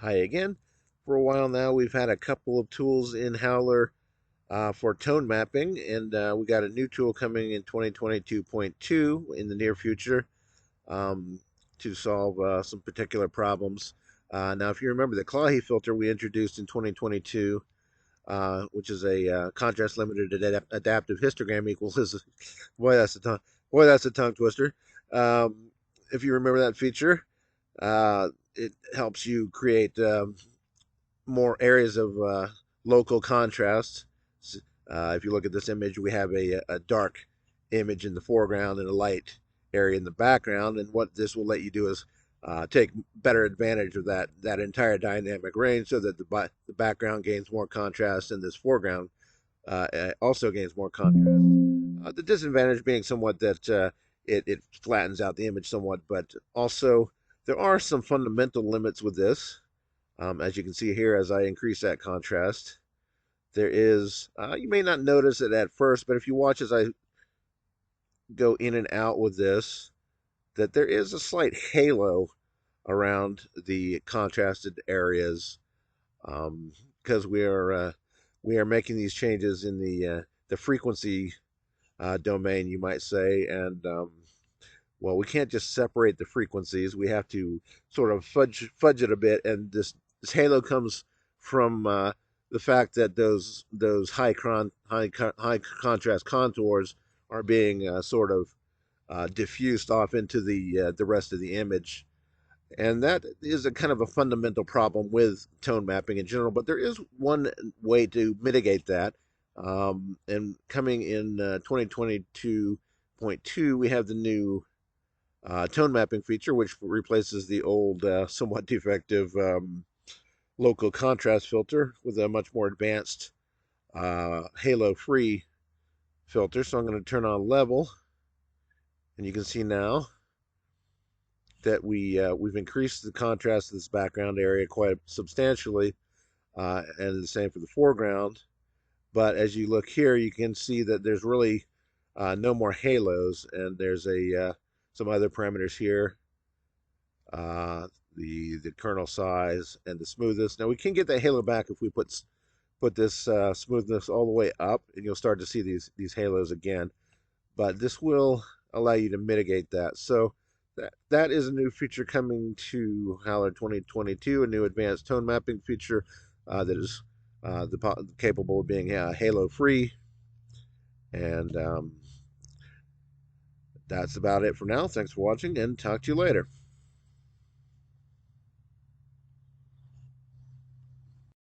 Hi again. For a while now, we've had a couple of tools in Howler for tone mapping, and we got a new tool coming in 2022.2 in the near future um, to solve some particular problems. Now, if you remember the Clawey filter we introduced in 2022, which is a contrast limited adaptive histogram equals boy, that's a tongue twister. Um, if you remember that feature, it helps you create more areas of local contrast. If you look at this image, we have a dark image in the foreground and a light area in the background. And what this will let you do is take better advantage of that entire dynamic range, so that the background gains more contrast and this foreground also gains more contrast. The disadvantage being somewhat that it flattens out the image somewhat, but also there are some fundamental limits with this. As you can see here, as I increase that contrast, there is, you may not notice it at first, but if you watch as I go in and out with this, that there is a slight halo around the contrasted areas, because we are making these changes in the frequency domain, you might say, and well, we can't just separate the frequencies. We have to sort of fudge it a bit, and this halo comes from the fact that those high contrast contours are being sort of diffused off into the rest of the image, and that is a kind of a fundamental problem with tone mapping in general. But there is one way to mitigate that. And coming in 2022.2, we have the new tone mapping feature, which replaces the old, somewhat defective local contrast filter with a much more advanced halo free filter. So I'm going to turn on level, and you can see now that we've increased the contrast of this background area quite substantially, and the same for the foreground. But as you look here, you can see that there's really no more halos, and there's a some other parameters here, uh, the kernel size and the smoothness. Now we can get that halo back if we put this smoothness all the way up, and you'll start to see these halos again. But this will allow you to mitigate that. So that is a new feature coming to Howler 2022, a new advanced tone mapping feature that is capable of being halo free. And that's about it for now. Thanks for watching, and talk to you later.